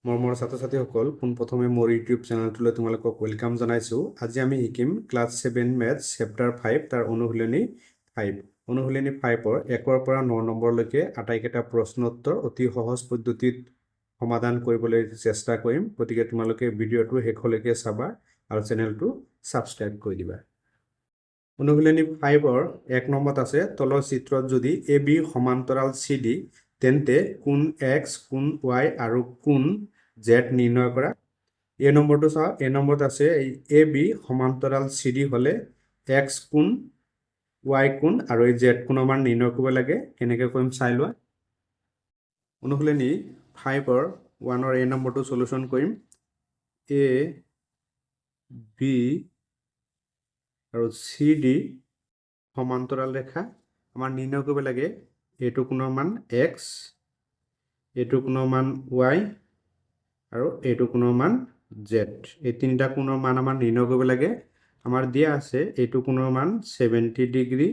মোৰ ছাত্ৰ-ছাত্ৰীসকল পোনপ্ৰথমে মোৰ ইউটিউব চেনেলটোলৈ তোমালোকক ৱেলকাম জনাইছোঁ। আজি আমি শিকিম ক্লাছ 7 মেথছ চেপ্টাৰ 5 তাৰ অনুশীলনী 5। অনুশীলনী 5ৰ 1ৰ পৰা 9 নম্বৰলৈকে আটাইকেইটা প্ৰশ্ন উত্তৰ অতি সহজ পদ্ধতিত সমাধান কৰিবলৈ চেষ্টা কৰিম। গতিকে তোমালোকে ভিডিঅ'টো শেষলৈকে চাবা আৰু চেনেলটো ছাবস্ক্ৰাইব কৰি দিবা। অনুশীলনী 5ৰ 1 নম্বৰত আছে তলৰ চিত্ৰত যদি AB সমান্তৰাল CD তেন্তে কোন X কোন Y আৰু কোন Z নিৰ্ণয় কৰা। এই নম্বৰটো চাও। এই নম্বৰত আছে AB সমান্তৰাল CD হলে X কোন Y কোন আৰু Z কোণৰ মান নিৰ্ণয় কৰিব লাগে। কেনেকৈ কৰিম চাই লোৱা। অনুশীলনী 5ৰ 1ৰ এই নম্বৰটো সলিউশন কৰিম। A B আৰু CD সমান্তৰাল ৰেখা আমাৰ নিৰ্ণয় কৰিব লাগে। এইটো কোণৰ মান X, এইটো কোণৰ মান Y আৰু এইটো কোণৰ মান Z। এই তিনিটা কোণৰ মান আমাৰ নিৰ্ণয় কৰিব লাগে। আমাৰ দিয়া আছে এইটো কোণৰ মান 70 ডিগ্ৰী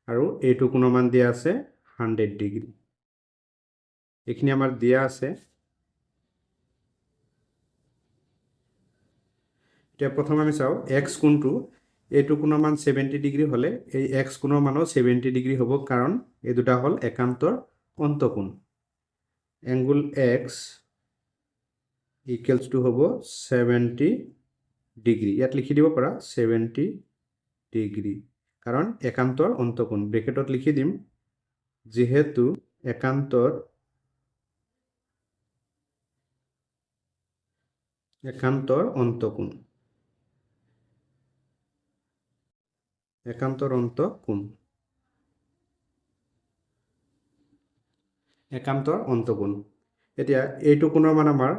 আৰু এইটো কোণৰ মান দিয়া আছে 100 ডিগ্ৰী। এইখিনি আমাৰ দিয়া আছে। এতিয়া প্ৰথমে আমি চাও X কোণটো এইটো কোণৰ মান 70 ডিগ্ৰী হলে এই X কোণৰ মানো 70 ডিগ্ৰী হ'ব, কাৰণ এই দুটা হল একান্তৰ অন্তকোণ। এংগুল X ইকুৱেলছ টু হ'ব 70 ডিগ্ৰী। ইয়াত লিখি দিব পাৰা 70 ডিগ্ৰী, কাৰণ একান্তৰ অন্তকোণ। ব্ৰেকেটত লিখি দিম যিহেতু একান্তৰ অন্তকোণ। একান্তৰ অন্তকোণ। একান্তৰ অন্তকোণ। এতিয়া এইটো কোণৰ মান আমাৰ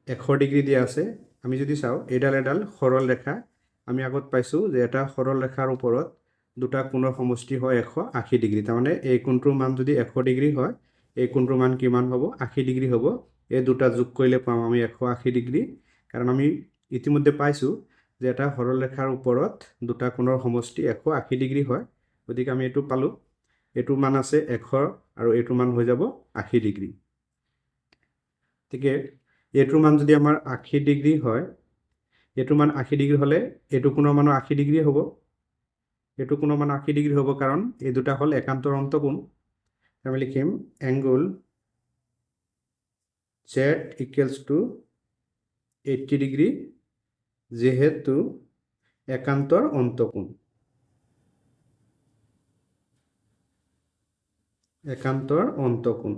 100 ডিগ্ৰী দিয়া আছে। আমি যদি চাও এডাল সৰল ৰেখা, আমি আগত পাইছো যে এটা সৰল ৰেখাৰ ওপৰত দুটা কোণৰ সমষ্টি হয় 180 ডিগ্ৰী। তাৰমানে এই কোণটোৰ মান যদি 100 ডিগ্ৰী হয়, এই কোণটোৰ মান কিমান হ'ব? 80 ডিগ্ৰী হ'ব। এই দুটা যোগ কৰিলে পাম আমি 180 ডিগ্ৰী। কাৰণ আমি ইতিমধ্যে পাইছো যে এটা সৰল ৰেখাৰ ওপৰত দুটা কোণৰ সমষ্টি 180 ডিগ্ৰী হয়। গতিকে আমি এইটো পালো। এইটো মান আছে 100 আৰু এইটো মান হৈ যাব 80 ডিগ্ৰী। গতিকে এইটোৰ মান যদি আমাৰ 80 ডিগ্ৰী হয়, এইটো মান 80 ডিগ্ৰী হলে এইটো কোণৰ মানো 80 ডিগ্ৰী হ'ব। এইটো কোণৰ মান 80 ডিগ্ৰী হ'ব, কাৰণ এই দুটা হল একান্তৰ অন্তকোণ। আমি লিখিম angle Z equals to 80 degree, যেহেতু একান্তৰ অন্তকোণ। একান্তৰ অন্তকোণ।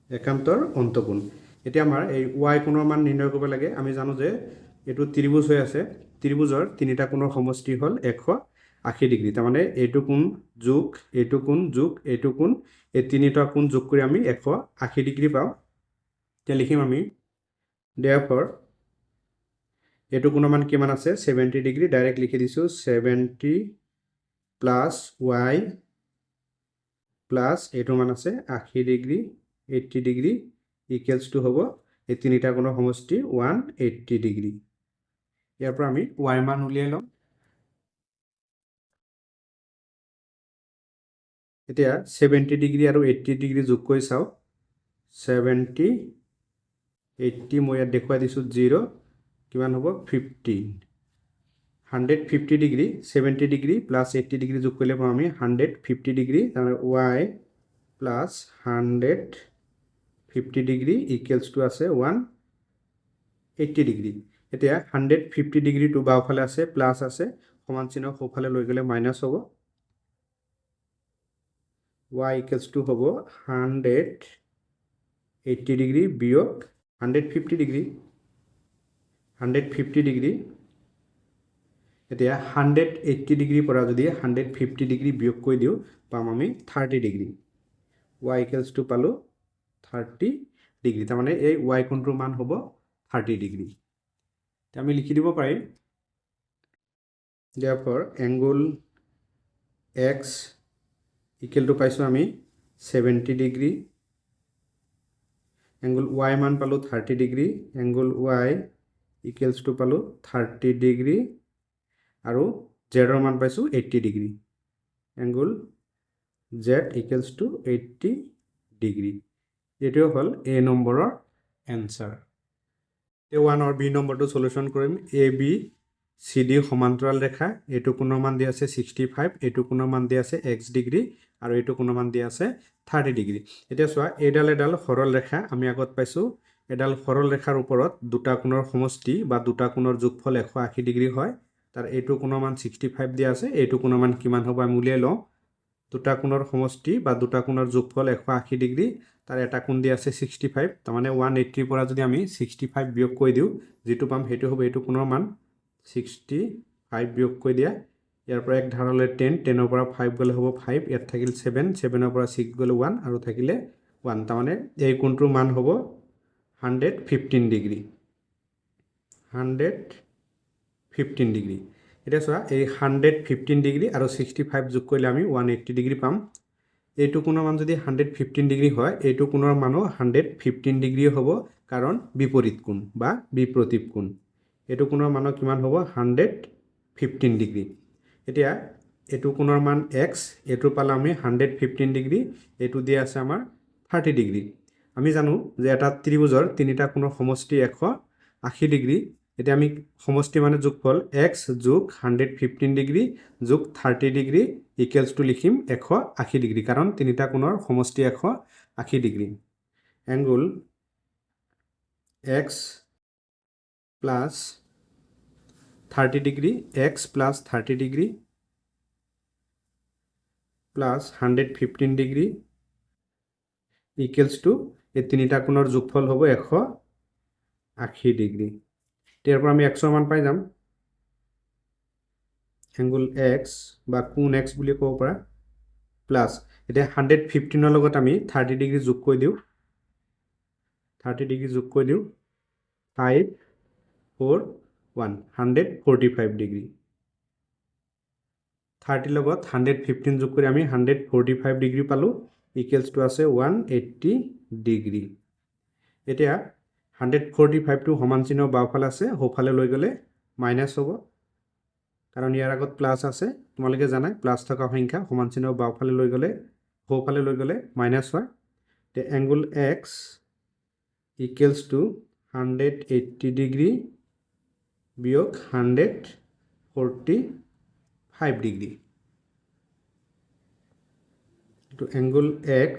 একান্তৰ অন্তকোণ। এতিয়া আমাৰ এই Y কোণৰ মান নিৰ্ণয় কৰিব লাগে। আমি জানো যে এইটো ত্ৰিভুজ হৈ আছে। ত্ৰিভুজৰ তিনিটা কোণৰ সমষ্টি হল 180 ডিগ্ৰী। তাৰমানে এইটো কোণ যোগ এইটো কোণ যোগ এইটো কোণ, এই তিনিটা কোণ যোগ কৰি আমি 180 ডিগ্ৰী পাওঁ। এতিয়া লিখিম আমি therefore এইটো কোণৰ মান কিমান আছে? 70 ডিগ্ৰী। ডাইৰেক্ট লিখি দিছো 70 প্লাছ Y প্লাছ এইটো মান আছে 80 ডিগ্ৰী 80 ডিগ্ৰী ইকুৱেলছ টু হ'ব এই তিনিটা কোণৰ সমষ্টি 180 ডিগ্ৰী। ইয়াৰ পৰা আমি Y মান উলিয়াই লম। এতিয়া 70 ডিগ্ৰী আৰু 80 ডিগ্ৰী যোগ কৰি চাও। 70 80 মই ইয়াত দেখুৱাই দিছো 0, কিমান হ'ব? 15। 150 ডিগ্ৰী 70 ডিগ্ৰী প্লাছ 80 ডিগ্ৰী যোগ কৰিলে পাম আমি 150 ডিগ্ৰী। তাৰমানে Y plus 150 degree equals two আছে 180 ডিগ্ৰী। এতিয়া 150 ডিগ্ৰীটো বাওঁফালে আছে প্লাছ আছে, সমান চিহ্ন সোঁফালে লৈ গ'লে মাইনাছ হ'ব। Y ইকুৱেলছ টু হ'ব 180 ডিগ্ৰী বিয়োগ 150 ডিগ্ৰী। 150 ডিগ্ৰী। এতিয়া 180 ডিগ্ৰীৰ পৰা যদি 150 ডিগ্ৰী বিয়োগ কৰি দিওঁ পাম আমি 30 ডিগ্ৰী। Y ইকুৱেলছ টু পালো 30 ডিগ্ৰী। তাৰমানে এই Y কোণটোৰ মান হ'ব 30 ডিগ্ৰী। আমি লিখি দিব পাৰিম therefore angle X equal to পাইছো আমি 70 ডিগ্ৰী। এংগুল Y মান পালো 30 degree. Angle Y equals to পালো 30 ডিগ্ৰী আৰু Z ৰ মান পাইছো 80 degree. Angle Z equals to 80 degree এইটোৱে হ'ল এ নম্বৰৰ এনচাৰ এতিয়া 1 আৰু বি নম্বৰটো সলিউশ্যন কৰিম এ বি চি ডি সমান্তৰাল ৰেখা এইটো কোণৰ মান দিয়া আছে 65 এইটো কোণৰ মান দিয়া আছে x ডিগ্ৰী আৰু এইটো কোণৰ মান দিয়া আছে 30 ডিগ্ৰী এতিয়া চোৱা এডাল সৰল ৰেখা আমি আগত পাইছো এডাল সৰল ৰেখাৰ ওপৰত দুটা কোণৰ সমষ্টি বা দুটা কোণৰ যোগফল 180 ডিগ্ৰী হয় তাৰ এইটো কোণৰ মান 65 দিয়া আছে এইটো কোণৰ মান কিমান হ'ব আমি উলিয়াই লওঁ দুটা কোণৰ সমষ্টি বা দুটা কোণৰ যোগফল 180 ডিগ্ৰী তাৰ এটা কোণ দিয়া আছে 65 তাৰ মানে 180 পৰা যদি আমি 65 বিয়োগ কৰি দিওঁ যেটো পাম হেতু হ'ব এইটো কোণৰ মান 65 বিয়োগ কৰি দিয়া ইয়াৰ পৰা এক ধাৰলৈ 10 10 পৰা 5 গলে হ'ব 5 ইয়াত থাকিল 7 7 পৰা 6 গলে 1 আৰু থাকিলে 1 তাৰ মানে এই কোণটোৰ মান হ'ব 115 ডিগ্ৰী 115 ডিগ্ৰী এটা চোৱা এই 115 ডিগ্ৰী আৰু 65 যোগ কৰিলে আমি 180 ডিগ্ৰী পাম এইটো কোণৰ মান যদি 115 ডিগ্ৰী হয় এইটো কোণৰ মানো 115 ডিগ্ৰী হ'ব কাৰণ বিপৰীত কোণ বা বিপ্ৰতীপ কোণ এইটো কোণৰ মান কিমান হ'ব 115 ডিগ্ৰী এতিয়া এইটো কোণৰ মান x এইটো পালে আমি 115 ডিগ্ৰী এইটো দিয়া আছে আমাৰ 30 ডিগ্ৰী আমি জানো যে এটা ত্ৰিভুজৰ তিনিটা কোণৰ সমষ্টি 180 ডিগ্ৰী এতিয়া আমি সমষ্টি মানে যোগফল x যোগ 115 ডিগ্ৰী যোগ 30 ডিগ্ৰী ইকুৱেলছ টু লিখিম 180 ডিগ্ৰী কাৰণ তিনিটা কোণৰ সমষ্টি 180 degree angle x plus 30 degree x plus 30 degree plus 115 degree equals two এই তিনিটা কোণৰ যোগফল হ'ব 180 ডিগ্ৰী ইয়াৰ পৰা আমি x ৰ মান পাই যাম এংগুল x বা কোণ x বুলি ক'ব পাৰা প্লাস এতিয়া 115 ৰ লগত আমি 30 ডিগ্ৰী যোগ কৰি দিওঁ 30 ডিগ্ৰী যোগ কৰি দিওঁ 5 4 1 145 ডিগ্ৰী 30 লগত 115 যোগ কৰি আমি 145 ডিগ্ৰী পালো ইকুৱেলছ টু আছে 180 ডিগ্ৰী এতিয়া 145 টো সমান চিহ্ন বাওফালে আছে সোফালে লৈ গলে মাইনাস হ'ব কাৰণ ইয়াৰ আগত প্লাস আছে তোমালোকে জানাই প্লাস থকা সংখ্যা সমান চিহ্ন বাওফালে লৈ গলে সোফালে লৈ গলে মাইনাস হয় তে angle x equals to 180 degree বিয়োগ 145 ডিগ্ৰী তো angle x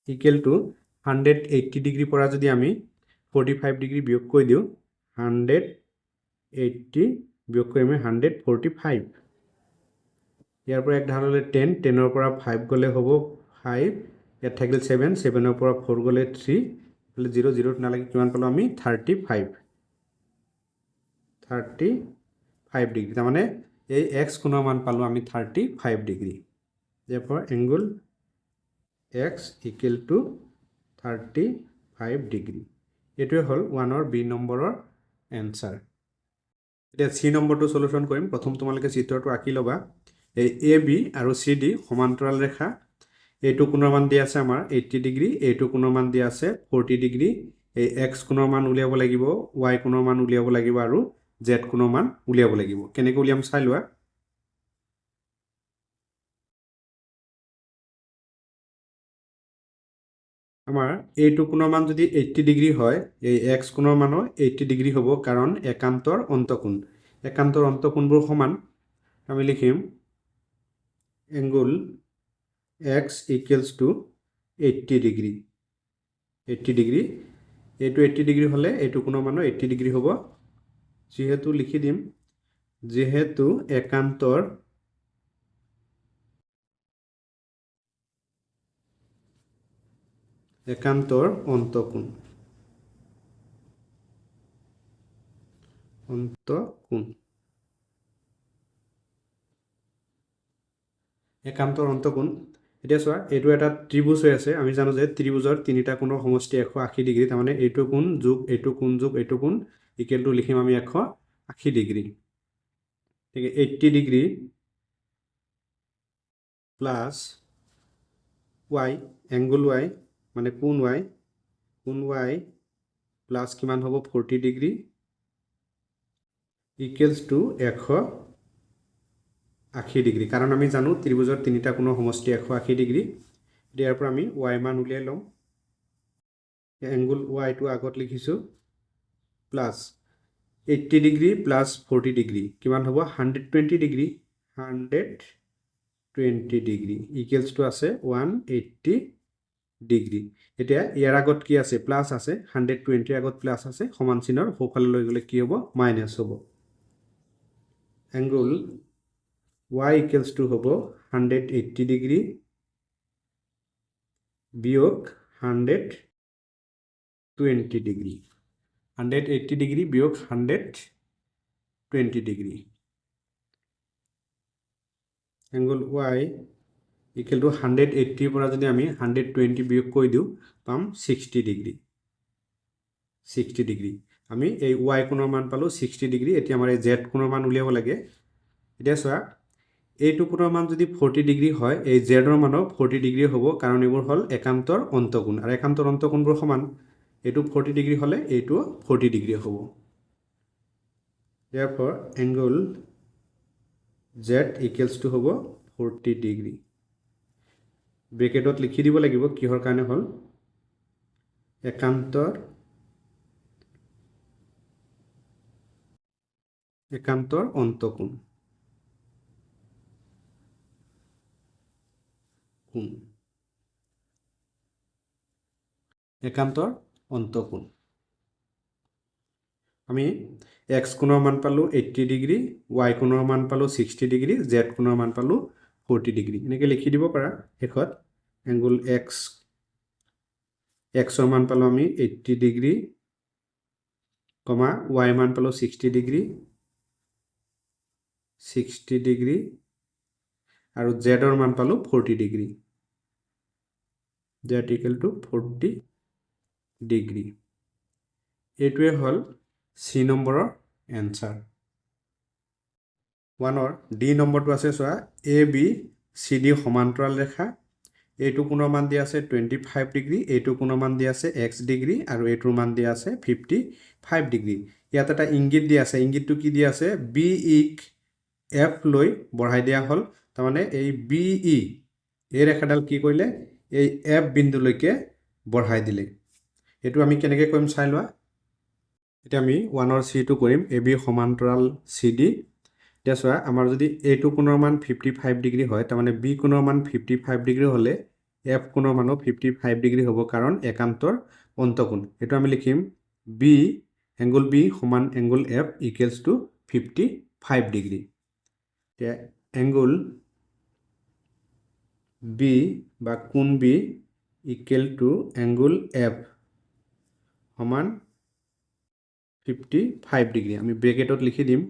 equal to 180 degree পৰা যদি আমি 45 ডিগ্ৰী বিয়োগ কৰি দিওঁ 180 বিয়োগ কৰি আমি 145 ইয়াৰ পৰা এক ধাৰলৈ 10 10 ৰ পৰা 5 গলে হ'ব 5 ইয়াত থাকিল 7 7 ৰ পৰা 4 গলে 3 বলে 0 0 নালাগে কিমান পালো আমি 35 ডিগ্ৰী তাৰ মানে এই x কোণৰ মান পালো আমি 35 degree therefore angle x equal to 35 degree এটোৱে হল 1 और b নম্বৰৰ এনসাৰ এতিয়া c নম্বৰটো সলিউশন কৰিম প্ৰথম তোমালোকে চিত্ৰটো আঁকি লবা এই ab আৰু cd সমান্তৰাল ৰেখা এইটো কোণৰ মান দিয়া আছে আমাৰ 80 ডিগ্ৰী এইটো কোণৰ মান দিয়া আছে 40 ডিগ্ৰী এই x কোণৰ মান উলিয়াব লাগিব y কোণৰ মান উলিয়াব লাগিব আৰু z কোণৰ মান উলিয়াব লাগিব কেনেকৈ উলিয়াম চাই লোৱা আমাৰ এইটো কোণৰ মান যদি 80 ডিগ্ৰী হয় এই x কোণৰ মানো 80 ডিগ্ৰী হ'ব কাৰণ একান্তৰ অন্তকোণবোৰ সমান আমি লিখিম angle x equals to 80 degree 80 degree এইটো 80 ডিগ্ৰী হলে এইটো কোণৰ মানো 80 ডিগ্ৰী হ'ব যেহেতু লিখি দিম যেহেতু একান্তৰ অন্তকোণ একান্তৰ অন্তকোণ এতিয়া চোৱা এইটো এটা ত্ৰিভুজ হৈ আছে আমি জানো যে ত্ৰিভুজৰ তিনিটা কোণৰ সমষ্টি 180 ডিগ্ৰী তাৰ মানে এইটো কোণ যোগ এইটো কোণ যোগ এইটো কোণ ইকুৱেল টু লিখিম আমি 180 ডিগ্ৰী ঠিক আছে 80 degree plus y angle y মানে কোণ y প্লাস কিমান হ'ব 40 ডিগ্ৰী ইকুৱেলছ টু 80 ডিগ্ৰী কাৰণ আমি জানো ত্ৰিভুজৰ তিনিটা কোণৰ সমষ্টি 180 ডিগ্ৰী ইয়াৰ পৰা আমি y মান উলিয়াই লম এংগল y টো আগত লিখিছোঁ প্লাছ 80 ডিগ্ৰী প্লাছ 40 ডিগ্ৰী কিমান হ'ব 120 ডিগ্ৰী 120 ডিগ্ৰী ইকুৱেলছ টু আছে 180 ডিগ্ৰী এতিয়া ইয়াৰ আগত কি আছে প্লাছ আছে 120 আগত প্লাছ আছে সমান চিনৰ সোঁফালে লৈ গ'লে কি হ'ব মাইনাছ হ'ব এংগল y equals to হ'ব 180 ডিগ্ৰী বিয়োগ 120 ডিগ্ৰী 180 ডিগ্ৰী বিয়োগ 120 degree angle y equal to 180 পৰা যদি আমি 120 বিয়োগ কৰি দিওঁ পাম 60 ডিগ্ৰী 60 ডিগ্ৰী আমি এই y কোণৰ মান পালো 60 ডিগ্ৰী এতিয়া আমাৰ এই z কোণৰ মান উলিয়াব লাগে এতিয়া চোৱা এইটো কোণৰ মান যদি 40 ডিগ্ৰী হয় এই z ৰ মানো 40 ডিগ্ৰী হ'ব কাৰণ এইবোৰ হ'ল একান্তৰ অন্তকোণ আৰু একান্তৰ অন্তকোণবোৰ সমান এইটো 40 ডিগ্ৰী হলে এইটো 40 ডিগ্ৰী হ'ব therefore angle z equals to হ'ব 40 ডিগ্ৰী ব্ৰেকেটত লিখি দিব লাগিব কিহৰ কাৰণে হ'ল একান্তৰ অন্তকোণ একান্তৰ অন্তকোণ আমি x কোণৰ মান পালো 80 ডিগ্ৰী y কোণৰ মান পালো 60 ডিগ্ৰী z কোণৰ মান পালো 40 ডিগ্ৰী এনেকৈ লিখি দিব পাৰা শেষত এংগল x ৰ মান পালো আমি 80 ডিগ্ৰী কমা y মান পালো 60 ডিগ্ৰী আৰু z ৰ মান পালো 40 degree z equal to 40 degree এইটোৱে হ'ল C নম্বৰৰ এনসাৰ 1ৰ D নম্বৰটো আছে চোৱা AB CD সমান্তৰাল ৰেখা এইটো কোণৰ মান দিয়া আছে 25 ডিগ্ৰী এইটো কোণৰ মান দিয়া আছে x ডিগ্ৰী আৰু এইটোৰ মান দিয়া আছে 55 ডিগ্ৰী ইয়াত এটা ইংগিত দিয়া আছে ইংগিতটো কি দিয়া আছে BE F লৈ বঢ়াই দিয়া হ'ল তাৰমানে এই BE এই ৰেখাডাল কি কৰিলে এই F বিন্দুলৈকে বঢ়াই দিলে এটো আমি কেনেকৈ কৰিম চাই লোৱা এটা আমি 1ৰ C টো কৰিম AB সমান্তৰাল CD এতিয়া চোৱা আমাৰ যদি A2 কোণৰ মান 55 ডিগ্ৰী হয় তাৰমানে B কোণৰ মান 55 ডিগ্ৰী হলে F কোণৰ মানো 55 ডিগ্ৰী হ'ব কাৰণ একান্তৰ অন্তকোণ এটো আমি লিখিম B এংগল B সমান angle F equals to 55 degree এতিয়া এংগল B বা কোণ B equal to angle F সমান 55 ডিগ্ৰী আমি ব্ৰেকেটত লিখি দিম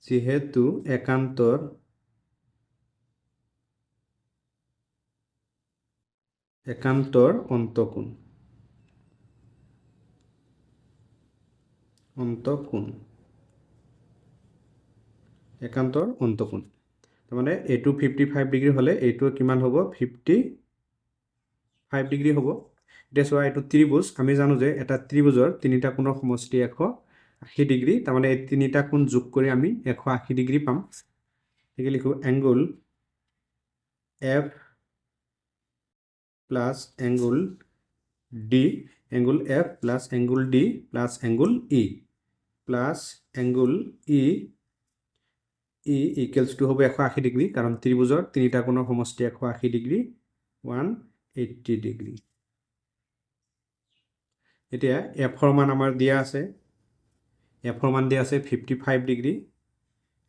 যেহেতু একান্তৰ অন্তকোণ একান্তৰ অন্তকোণ তাৰমানে এইটো 55 ডিগ্ৰী হলে এইটো কিমান হ'ব 55 ডিগ্ৰী হ'ব এতিয়া চোৱা এইটো ত্ৰিভুজ আমি জানো যে এটা ত্ৰিভুজৰ তিনিটা কোণৰ সমষ্টি 180 ডিগ্ৰী তাৰমানে এই তিনিটা কোণ যোগ কৰি আমি 180 ডিগ্ৰী পাম একে লিখো angle F plus angle D angle F plus angle D plus angle E plus angle E equals to হবে 180 ডিগ্ৰী কাৰণ ত্ৰিভুজৰ তিনিটা কোণৰ সমষ্টি 180 ডিগ্ৰী 180 ডিগ্ৰী এতিয়া F ৰ মান আমাৰ দিয়া আছে F ৰ মান দিয়া আছে 55 ডিগ্ৰী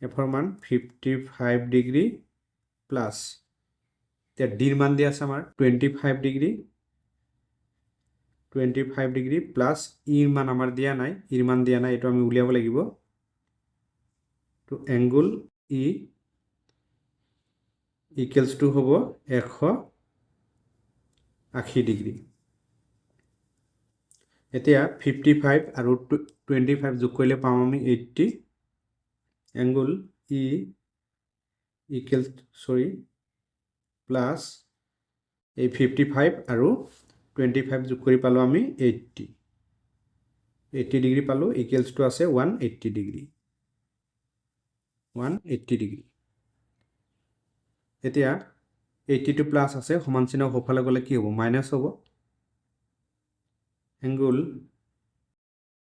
F ৰ মান 55 ডিগ্ৰী প্লাস এতিয়া D ৰ মান দিয়া আছে আমাৰ 25 ডিগ্ৰী প্লাস E ৰ মান আমাৰ দিয়া নাই E ৰ মান দিয়া নাই এটো আমি উলিয়াব লাগিব তো এংগল E equals to হ'ব 180 ডিগ্ৰী এতিয়া 55 আৰু 25 যোগ কৰিলে পাম আমি 80 এংগল E equals প্লাস এই 55 আৰু 25 যোগ কৰি পালো আমি 80 ডিগ্ৰী পালো equals to আছে 180 ডিগ্ৰী এতিয়া 82 প্লাছ আছে সমান চিহ্ন সোঁফালে গ'লে কি হ'ব মাইনাছ হ'ব এংগুল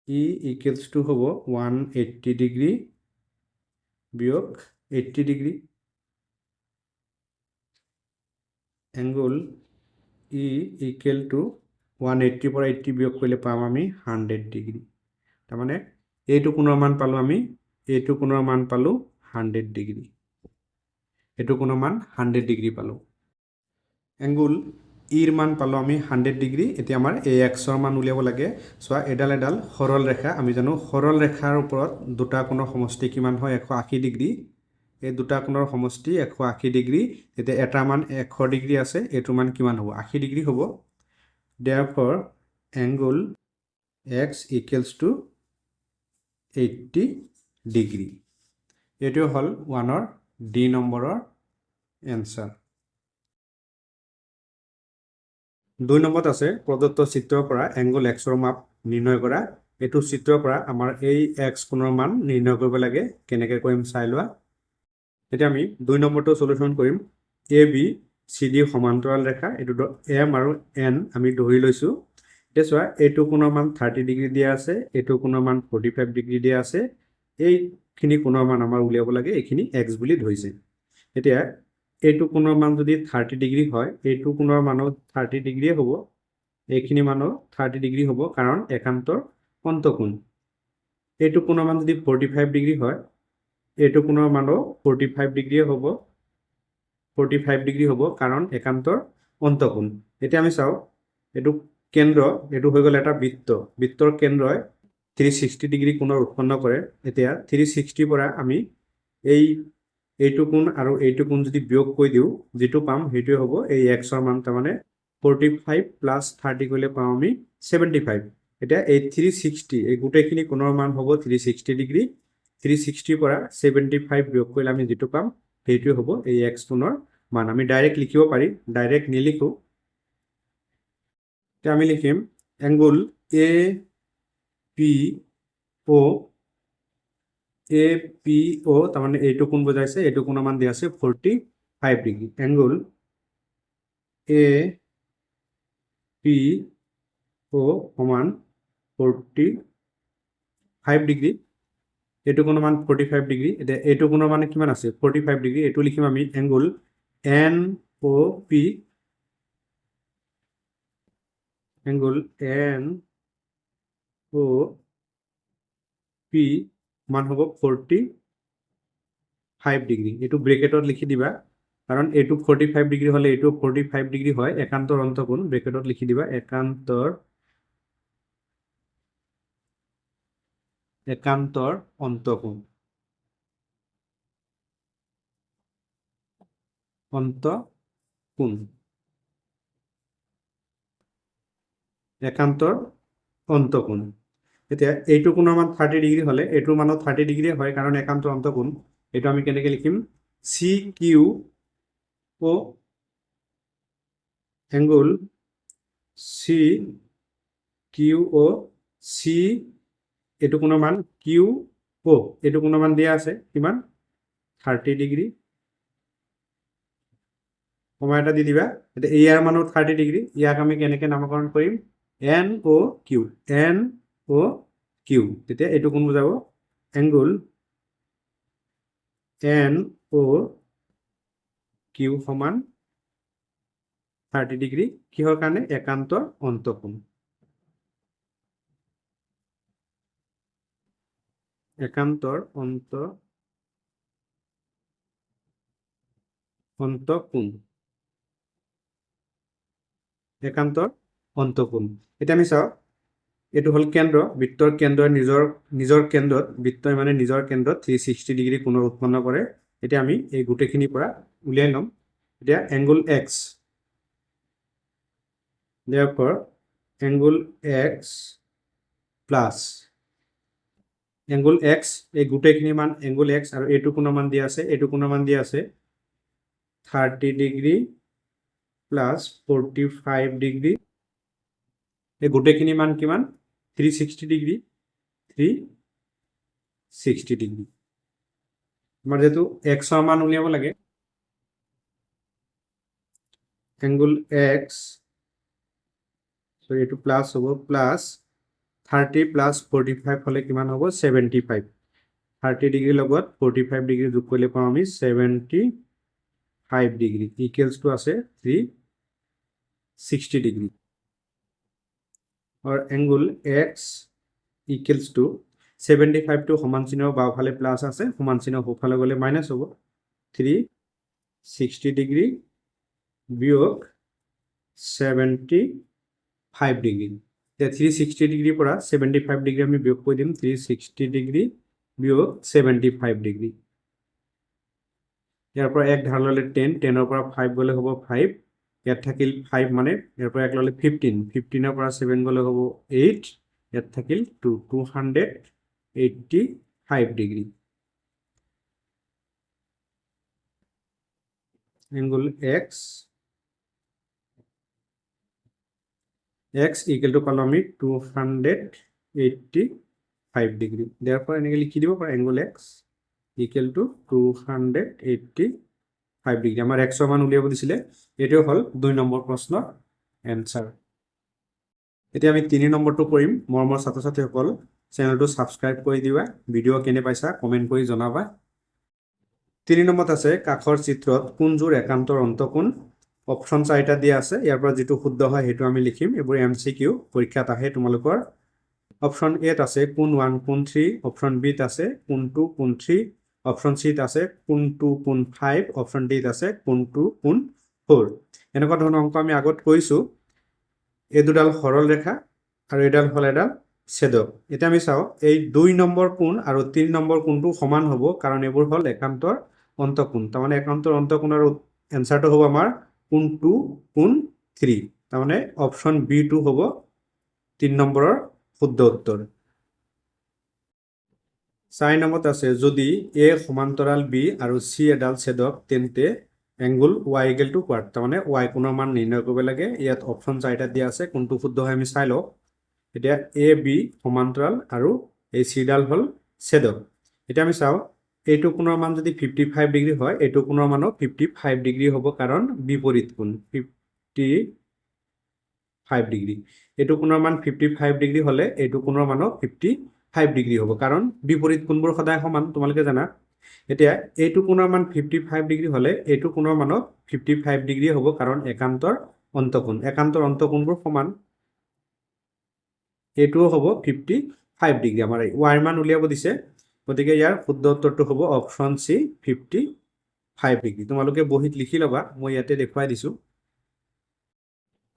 ই ইকুৱেলছ টু হ'ব 180 ডিগ্ৰী বিয়োগ 80 degree angle E equal to 180 পৰা 80 বিয়োগ কৰিলে পাম আমি 100 ডিগ্ৰী তাৰমানে এইটো কোণৰ মান পালোঁ আমি এইটো কোণৰ মান পালোঁ 100 ডিগ্ৰী এইটো কোণৰ মান 100 ডিগ্ৰী পালোঁ এংগুল ইৰ মান পালোঁ আমি 100 ডিগ্ৰী এতিয়া আমাৰ এই এক্সৰ মান উলিয়াব লাগে চোৱা এডাল এডাল সৰল ৰেখা আমি জানো সৰল ৰেখাৰ ওপৰত দুটা কোণৰ সমষ্টি কিমান হয় 180 ডিগ্ৰী এই দুটা কোণৰ সমষ্টি 180 ডিগ্ৰী এতিয়া এটা মান 100 ডিগ্ৰী আছে এইটো মান কিমান হ'ব 80 ডিগ্ৰী হ'ব therefore angle x equals to 80 degree এইটো হ'ল 1ৰ ডি নম্বৰৰ এনসাৰ 2 নম্বৰত আছে প্ৰদত্ত চিত্ৰৰ পৰা এংগল x ৰ মাপ নিৰ্ণয় কৰা এইটো চিত্ৰৰ পৰা আমাৰ এই x কোণৰ মান নিৰ্ণয় কৰিব লাগে কেনেকৈ কৰিম চাই লোৱা এতিয়া আমি 2 নম্বৰটো সলিউশন কৰিম এ বি সি ডি সমান্তৰাল ৰেখা এইটো এম আৰু এন আমি ধৰি লৈছো এতিয়া চোৱা এইটো কোণৰ মান 30 ডিগ্ৰী দিয়া আছে এইটো কোণৰ মান 45 ডিগ্ৰী দিয়া আছে এইখিনি কোণৰ মান আমাৰ উলিয়াব লাগে এইখিনি x বুলি ধৰিছে এতিয়া এইটো কোণৰ মান যদি 30 ডিগ্ৰী হয় এইটো কোণৰ মানো 30 ডিগ্ৰী হ'ব এইখিনি মানো 30 ডিগ্ৰী হ'ব কাৰণ একান্তৰ অন্তকোণ এইটো কোণৰ মান যদি 45 ডিগ্ৰী হয় এইটো কোণৰ মানো 45 ডিগ্ৰী হ'ব 45 ডিগ্ৰী হ'ব কাৰণ একান্তৰ অন্তকোণ এতিয়া আমি চাও এইটো কেন্দ্ৰ এইটো হৈ গ'ল এটা বৃত্তৰ কেন্দ্ৰই 360 ডিগ্ৰী কোণৰ উৎপন্ন কৰে এতিয়া 360 পৰা আমি এইটো কোণ আৰু এইটো কোণ যদি বিয়োগ কৰি দিও যেটো পাম হেইটোৱে হ'ব এই x ৰ মান তাৰমানে 45 প্লাস 30 কৰিলে পাম আমি 75 এতিয়া এই 360 এই গোটেইখিনি কোণৰ মান হ'ব 360 ডিগ্ৰী 360 পৰা 75 বিয়োগ কৰিলে আমি যেটো পাম হেইটোৱে হ'ব এই x কোণৰ মান আমি ডাইৰেক্ট লিখিব পাৰি ডাইৰেক্ট নিলিখো এতিয়া আমি লিখিম angle A P O APO তাৰ মানে এইটো কোণ বুঝাইছে এইটো কোণৰ মান দিয়া আছে 45 ডিগ্ৰী এংগল APO সমান 45 ডিগ্ৰী এইটো কোণৰ মান 45 ডিগ্ৰী এটা এইটো কোণৰ মান কিমান আছে 45 ডিগ্ৰী এইটো লিখিম আমি এংগল NOP এংগল NOP মান হ'ব 45 ডিগ্ৰী এটো ব্ৰেকেটত লিখি দিবা কাৰণ এটো 45 ডিগ্ৰী হলে এটো 45 ডিগ্ৰী হয় একান্তৰ অন্তকোণ ব্ৰেকেটত লিখি দিবা একান্তৰ অন্তকোণ একান্তৰ অন্তকোণ এতিয়া এইটো কোণৰ মান 30 ডিগ্ৰী হলে এইটো মানো 30 ডিগ্ৰী হয় কাৰণ একান্তৰ অন্তকোণ এইটো আমি কেনেকৈ লিখিম CQO এংগল CQO C এইটো কোণৰ মান QO এইটো কোণৰ মান দিয়া আছে কিমান 30 ডিগ্ৰী সময় এটা দি দিবা এতিয়া ইয়াৰ মানো 30 ডিগ্ৰী ইয়াক আমি কেনেকৈ নামকৰণ কৰিম NOQ NOQ তেতিয়া এইটো কোণ বুজাব এংগল NOQ সমান 30 ডিগ্ৰী কিহৰ কাৰণে একান্তৰ অন্তকোণ একান্তৰ অন্তকোণ একান্তৰ অন্তকোণ এটা আমি চাও এটো হল কেন্দ্ৰ বৃত্তৰ কেন্দ্ৰৰ নিজৰ কেন্দ্ৰত বৃত্তই মানে নিজৰ কেন্দ্ৰত 360 ডিগ্ৰী কোণৰ উৎপন্ন কৰে এতিয়া আমি এই গুটেখিনি পৰা উলিয়াই লম এতিয়া angle x therefore angle x plus angle x এই গুটেখিনি মান angle x আৰু এইটো কোণৰ মান দিয়া আছে এইটো কোণৰ মান দিয়া আছে 30 ডিগ্ৰী plus 45 ডিগ্ৰী এই গুটেখিনি মান কিমান 360 ডিগ্ৰী 360 ডিগ্ৰী আমাৰ যেটো x ৰ মান উলিয়াব লাগে এংগুল এক্স এইটো প্লাছ হ'ব প্লাছ 30 প্লাছ 45 হ'লে কিমান হ'ব 75 30 ডিগ্ৰীৰ লগত 45 ডিগ্ৰী যোগ কৰিলে পাওঁ আমি 75 ডিগ্ৰী ইকুৱেলছ টু আছে 360 ডিগ্ৰী और angle X equals to 75 to समान चिन्ह बाওফালে প্লাস আছে সমান চিহ্ন সোঁফালে গলে মাইনাস হ'ব 360 ডিগ্ৰী বিয়োগ 75 ডিগ্ৰী এতিয়া 360 ডিগ্ৰীৰ পৰা 75 ডিগ্ৰী আমি বিয়োগ কৰি দিম 360 ডিগ্ৰী বিয়োগ 75 ডিগ্ৰী ইয়াৰ পৰা এক ধাৰ ললে 10 10 ৰ পৰা 5 গলে হ'ব 5 ইয়াত থাকিল 5 মানে ইয়াৰ পৰা এক ললে 15 15 ৰ পৰা 7 গলে হ'ব 8 ইয়াত থাকিল 285 degree angle x equal to पालो आमी 285 डिग्री therefore এনেকে লিখি দিব পাৰা angle x equal to 285 degree আমাৰ x মান উলিয়াব দিছিলে এটাও হল 2 নম্বৰ প্ৰশ্নৰ এনসাৰ এতিয়া আমি 3 নম্বৰটো কৰিম মৰমৰ ছাত্ৰ ছাত্ৰীসকল চেনেলটো সাবস্ক্ৰাইব কৰি দিবা ভিডিও কেনে পাইছা কমেন্ট কৰি জনাবা 3 নম্বৰত আছে কাখৰ চিত্ৰত কোনজোৰ একান্তৰ অন্তকোণ অপচন 4টা দিয়া আছে ইয়াৰ পৰা যেটো শুদ্ধ হয় হেতু আমি লিখিম এবোৰ এমসিকিউ পৰীক্ষাত আহে তোমালোকৰ অপচন এ ত আছে কোন 1 কোন 3 অপচন বি ত আছে কোন 2 কোন 3 অপচন সি ত আছে কোন 2 কোন 5 অপচন ডি ত আছে কোন 2 কোন 4 এনেকুৱা ধৰণৰ অংক আমি আগত কৈছো এই দুডাল সৰল ৰেখা আৰু এডাল হল এডাল ছেদক এটা আমি চাও এই 2 নম্বৰ কোণ আৰু 3 নম্বৰ কোণটো সমান হ'ব কাৰণ এবোৰ হল একান্তৰ অন্তকোণ তাৰ মানে একান্তৰ অন্তকোণৰ এনসাৰটো হ'ব আমাৰ কোণ 2 কোণ 3 তাৰ মানে অপচন বি টো হ'ব 3 নম্বৰৰ শুদ্ধ উত্তৰ 4 নম্বৰত আছে যদি এ সমান্তৰাল বি আৰু সি এডাল ছেদক তেন্তে এংগল y ইকুৱেল টু কোৱাট তাৰ মানে y কোণৰ মান নিৰ্ণয় কৰিব লাগে ইয়াত অপচন 4টা দিয়া আছে কোনটো শুদ্ধ হয় আমি চাই লও এতিয়া এ বি সমান্তৰাল আৰু এই সি ডাল হল ছেদক এতিয়া আমি চাও এইটো কোণৰ মান যদি 55 ডিগ্ৰী হয় এইটো কোণৰ মানো 55 ডিগ্ৰী হ'ব কাৰণ বিপৰীত কোণ 55 ডিগ্ৰী এইটো কোণৰ মান 55 ডিগ্ৰী হলে এইটো কোণৰ মানো 55 ডিগ্ৰী হ'ব কাৰণ বিপৰীত কোণবোৰ সদায় সমান তোমালোকে জানা এতিয়া এইটো কোণৰ মান 55 ডিগ্ৰী হলে এইটো কোণৰ মানো 55 ডিগ্ৰী হ'ব কাৰণ একান্তৰ অন্তকোণবোৰ সমান এইটো হ'ব 55 ডিগ্ৰী আমাৰ y মান উলিয়াব দিছে গতিকে ইয়াৰ শুদ্ধ উত্তৰটো হ'ব অপচন সি 55 ডিগ্ৰী তোমালোকে বহিত লিখি লবা মই ইয়াতে দেখুৱাই দিছো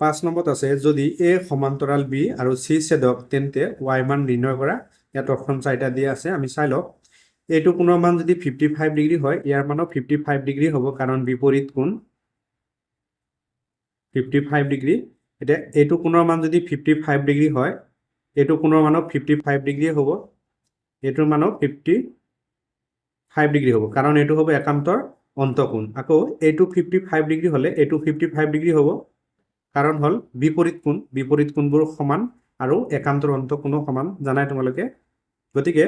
5 নম্বৰত আছে যদি এ সমান্তৰাল বি আৰু সি ছেদক তেন্তে y মান নিৰ্ণয় কৰা ইয়াত অপচন 4টা দিয়া আছে আমি চাই লও এইটো কোণৰ মান যদি 55 ডিগ্ৰী হয় ইয়াৰ মানো 55 ডিগ্ৰী হ'ব কাৰণ বিপৰীত কোণ 55 ডিগ্ৰী এটা এইটো কোণৰ মান যদি 55 ডিগ্ৰী হয় এইটো কোণৰ মানো 55 ডিগ্ৰী হ'ব এইটোৰ মানো 55 ডিগ্ৰী হ'ব কাৰণ এইটো হ'ব একান্তৰ অন্তকোণ আকৌ এইটো 55 ডিগ্ৰী হলে এইটো 55 ডিগ্ৰী হ'ব কাৰণ হল বিপৰীত কোণবোৰ সমান আৰু একান্তৰ অন্তকোণো সমান জানাই তোমালোকে গতিকে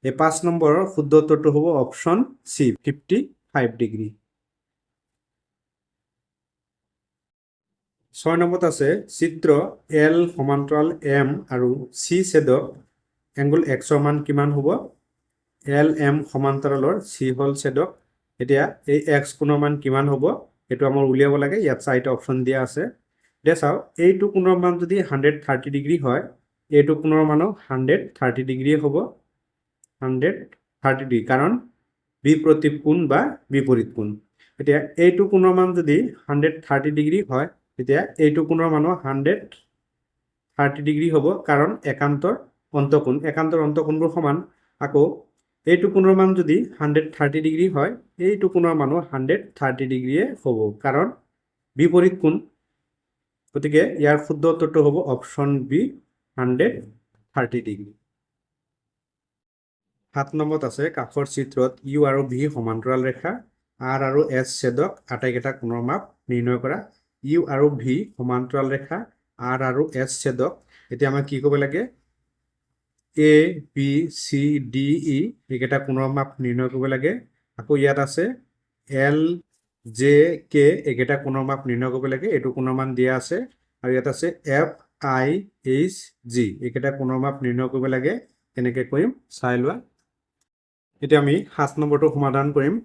এই 5 নম্বৰৰ শুদ্ধ উত্তৰটো হ'ব অপচন সি 55 ডিগ্ৰী 6 নম্বৰত আছে চিত্ৰ এল সমান্তৰাল এম আৰু সি ছেদক এংগল x ৰ মান কিমান হ'ব এল এম সমান্তৰালৰ সি হল ছেদক এতিয়া এই x কোণৰ মান কিমান হ'ব এটো আমাৰ উলিয়াব লাগে ইয়াত 4টা অপচন দিয়া আছে দে চাও এইটো কোণৰ মান যদি 130 ডিগ্ৰী হয় এইটো কোণৰ মানো 130 ডিগ্ৰী হ'ব 130 ডিগ্ৰী কাৰণ বিপ্ৰতীপ কোণ বা বিপৰীত কোণ এতিয়া এইটো কোণৰ মান যদি 130 ডিগ্ৰী হয় তেতিয়া এইটো কোণৰ মানো 130 ডিগ্ৰী হ'ব কাৰণ একান্তৰ অন্তকোণবোৰ সমান আকৌ এইটো কোণৰ মান যদি 130 ডিগ্ৰী হয় এইটো কোণৰ মানো 130 ডিগ্ৰীয়ে হ'ব কাৰণ বিপৰীত কোণ গতিকে ইয়াৰ শুদ্ধ উত্তৰটো হ'ব অপচন বি 130 ডিগ্ৰী 7 নম্বৰত আছে কাখৰ চিত্ৰত ইউ আৰু ভি সমান্তৰাল ৰেখা আৰ আৰু এছ ছেদক আটাইকেইটা কোণৰ মাপ নিৰ্ণয় কৰা ইউ আৰু ভি সমান্তৰাল ৰেখা আৰ আৰু এছ ছেদক এতিয়া আমাক কি কৰিব লাগে A B C D E এইকেইটা কোণৰ মাপ নিৰ্ণয় কৰিব লাগে আকৌ ইয়াত আছে এল জে কে এইকেইটা কোণৰ মাপ নিৰ্ণয় কৰিব লাগে এইটো কোণৰ মান দিয়া আছে আৰু ইয়াত আছে এফ আই এইচ জি এইকেইটা কোণৰ মাপ নিৰ্ণয় কৰিব লাগে কেনেকৈ কৰিম চাই লোৱা এতিয়া আমি 7 নম্বৰটো সমাধান কৰিম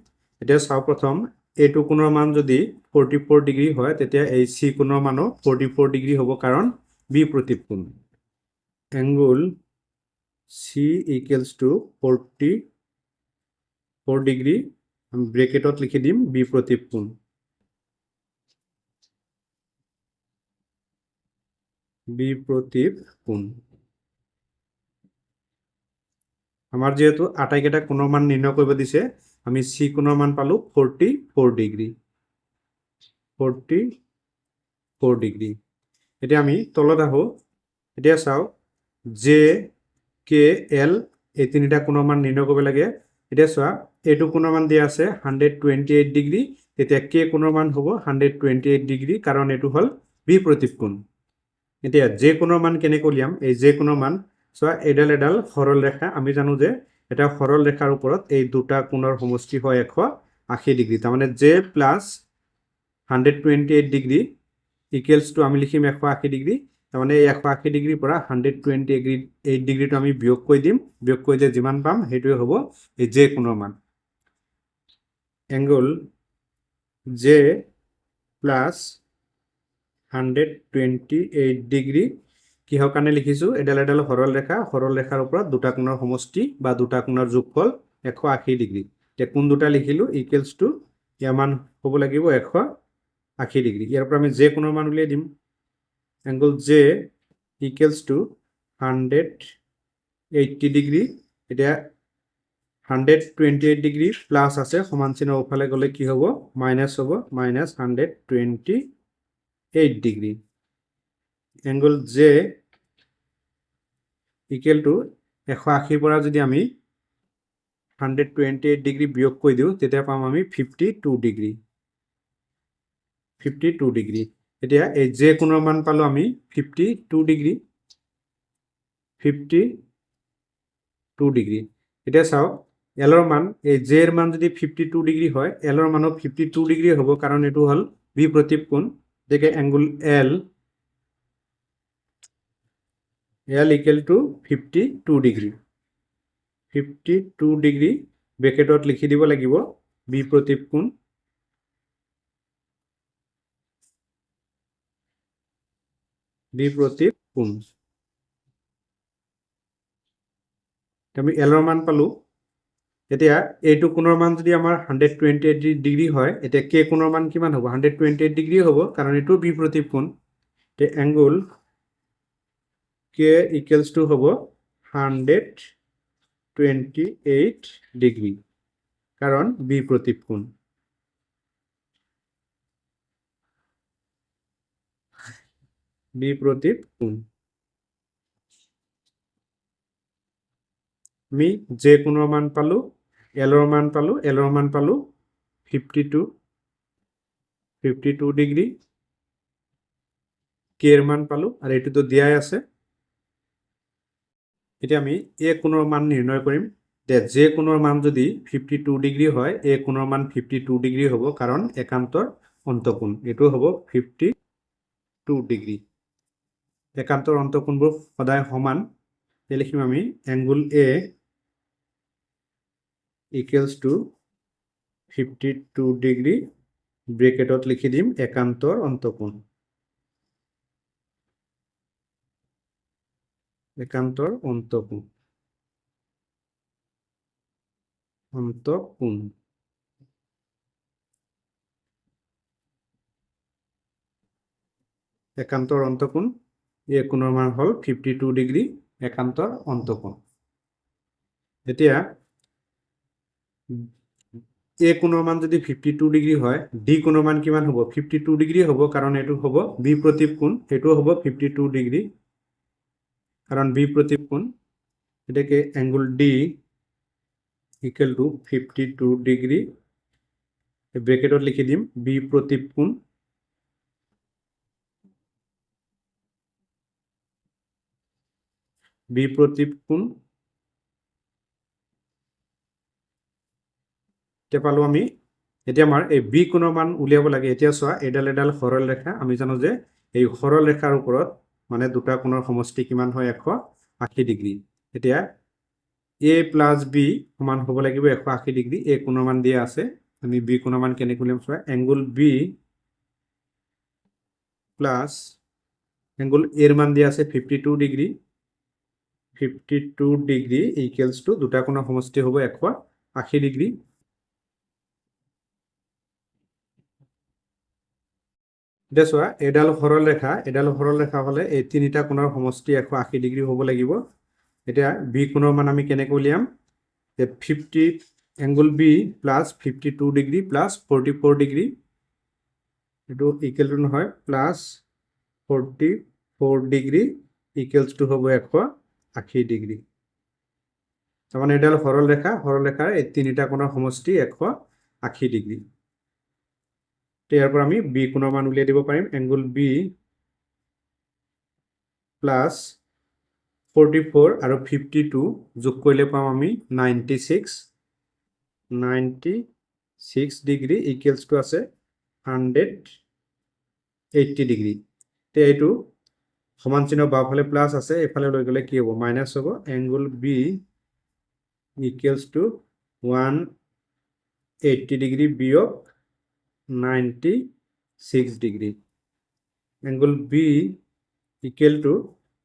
এতিয়া চাও প্ৰথম এইটো কোণৰ মান যদি 44 ডিগ্ৰী হয় তেতিয়া এই সি কোণৰ মানো 44 ডিগ্ৰী হ'ব কাৰণ বিপৰীত কোণ angle C equals to 44 degree আমি ব্ৰেকেটত লিখি দিম বিপৰীত কোণ বিপৰীত কোণ আমাৰ যেহেতু আটাইকেইটা কোণৰ মান নিৰ্ণয় কৰিব দিছে আমি সি কোণৰ মান পালো 44 ডিগ্ৰী 44 ডিগ্ৰী এতিয়া আমি তলত আহো এতিয়া চাও জে কে এল এই তিনিটা কোণৰ মান নিৰ্ণয় কৰিব লাগে এতিয়া চোৱা এইটো কোণৰ মান দিয়া আছে 128 ডিগ্ৰী তেতিয়া কে কোণৰ মান হ'ব 128 ডিগ্ৰী কাৰণ এইটো হ'ল বিপৰীত কোণ এতিয়া জে কোণৰ মান কেনেকৈ উলিয়াম এই জে কোণৰ মান চোৱা এডাল সৰল ৰেখা আমি জানো যে এটা সৰল ৰেখাৰ ওপৰত এই দুটা কোণৰ সমষ্টি হয় 180 ডিগ্ৰী তাৰমানে J plus 128 degree equals two আমি লিখিম 180 ডিগ্ৰী তাৰমানে এই 180 ডিগ্ৰীৰ পৰা 128 ডিগ্ৰীটো আমি বিয়োগ কৰি দিম বিয়োগ কৰি যে যিমান পাম সেইটোৱে হ'ব এই জে কোণৰ মান এংগল জে প্লাছ 128 ডিগ্ৰী কিহৰ কাৰণে লিখিছো এডাল সৰল ৰেখাৰ ওপৰত দুটা কোণৰ সমষ্টি বা দুটা কোণৰ যোগফল 180 ডিগ্ৰী তে কোণ দুটা লিখিলো ইকুৱেলছ টু ইয়াৰ মান হ'ব লাগিব 180 ডিগ্ৰী ইয়াৰ পৰা আমি জে কোণৰ মান উলিয়াই দিম angle J equals to 180 degree এতিয়া 128 ডিগ্ৰী প্লাছ আছে সমান চিহ্ন ওফালে গ'লে কি হ'ব মাইনাছ হ'ব minus 128 degree angle J equal to 180 পৰা যদি আমি 128 ডিগ্ৰী বিয়োগ কৰি দিওঁ তেতিয়া পাম আমি 52 ডিগ্ৰী 52 ডিগ্ৰী এতিয়া এই জে কোণৰ মান পালো আমি 52 ডিগ্ৰী 52 ডিগ্ৰী এতিয়া চাওক এলৰ মান এই জে এৰ মান যদি 52 ডিগ্ৰী হয় এলৰ মানো 52 ডিগ্ৰী হ'ব কাৰণ এইটো হ'ল বিপৰীত কোণ গতিকে angle L equal to 52 degree 52 degree ব্ৰেকেটত লিখি দিব লাগিব বিপৰীত কোণ বিপৰীত কোণ আমি এলৰ মান পালো এতিয়া এইটো কোণৰ মান যদি আমাৰ 128 ডিগ্ৰী হয় এতিয়া কে কোণৰ মান কিমান হ'ব 128 ডিগ্ৰী হ'ব কাৰণ এইটো বিপৰীত কোণ তে এংগল কে ইকুৱেলছ টু হ'ব 128 ডিগ্ৰী কাৰণ বিপৰীত কোণ বিপৰীত কোণ আমি জে কোণৰ মান পালো এলৰ মান পালো 52 ডিগ্ৰী কে এৰ মান পালো আৰ এটো তো দিয়াই আছে এতিয়া আমি এ কোণৰ মান নিৰ্ণয় কৰিম যে কোণৰ মান যদি 52 ডিগ্ৰী হয় এ কোণৰ মান 52 ডিগ্ৰী হ'ব কাৰণ একান্তৰ অন্তকোণ এটো হ'ব 52 ডিগ্ৰী একান্তৰ অন্তকোণবোৰ সদায় সমান লিখিম আমি angle A equals to 52 degree ব্ৰেকেটত লিখি দিম একান্তৰ অন্তকোণ একান্তৰ অন্তকোণ একান্তৰ অন্তকোণ এই কোণৰ মান হ'ল 52 ডিগ্ৰী একান্তৰ অন্তকোণ এতিয়া এ কোণৰ মান যদি 52 ডিগ্ৰী হয় ডি কোণৰ মান কিমান হ'ব 52 ডিগ্ৰী হ'ব কাৰণ এটো হ'ব বিপৰীত কোণ এটো হ'ব 52 ডিগ্ৰী কাৰণ বিপৰীত কোণ এটাকে angle D equal to 52 degree ব্ৰেকেটত লিখি দিম বিপৰীত কোণ তে পালো আমি এতিয়া আমাৰ এই বি কোণৰ মান উলিয়াব লাগে। এতিয়া চোৱা এডাল সৰল ৰেখা, আমি জানো যে এই সৰল ৰেখাৰ ওপৰত মানে দুটা কোণৰ সমষ্টি কিমান হয় 180 ডিগ্ৰী। এতিয়া এ প্লাছ বি সমান হ'ব লাগিব 180 ডিগ্ৰী। এ কোণৰ মান দিয়া আছে, আমি বি কোণৰ মান কেনেকৈ উলিয়াম চোৱা, এংগুল বি প্লাছ এংগুল এৰ মান দিয়া আছে 52 ডিগ্ৰী, 52 ডিগ্ৰী ইকুৱেলছ টু দুটা কোণৰ সমষ্টি হ'ব 180 ডিগ্ৰী। এতিয়া চোৱা এডাল সৰল ৰেখা হ'লে এই তিনিটা কোণৰ সমষ্টি 180 ডিগ্ৰী হ'ব লাগিব। এতিয়া বি কোণৰ মান আমি কেনেকৈ উলিয়াম, 50 angle B plus 52 degree plus 44 degree, এইটো ইকুৱেল টু নহয় প্লাছ 44 ডিগ্ৰী ইকুৱেলছ টু হ'ব 180 ডিগ্ৰী। তাৰমানে এডাল সৰল ৰেখাৰ এই তিনিটা কোণৰ সমষ্টি 180 ডিগ্ৰী। ইয়াৰ পৰা আমি বি কোণৰ মান উলিয়াই দিব পাৰিম, এংগুল বি প্লাছ 44 আৰু 52 যোগ কৰিলে পাম আমি 96 ডিগ্ৰী ইকুৱেলছ টু আছে 180 ডিগ্ৰী। এতিয়া এইটো সমান চিহ্ন বাওঁফালে প্লাছ আছে, এইফালে লৈ গ'লে কি হ'ব, মাইনাছ হ'ব। Angle B equals to 180 degree বিয়োগ 96 degree. Angle B equal to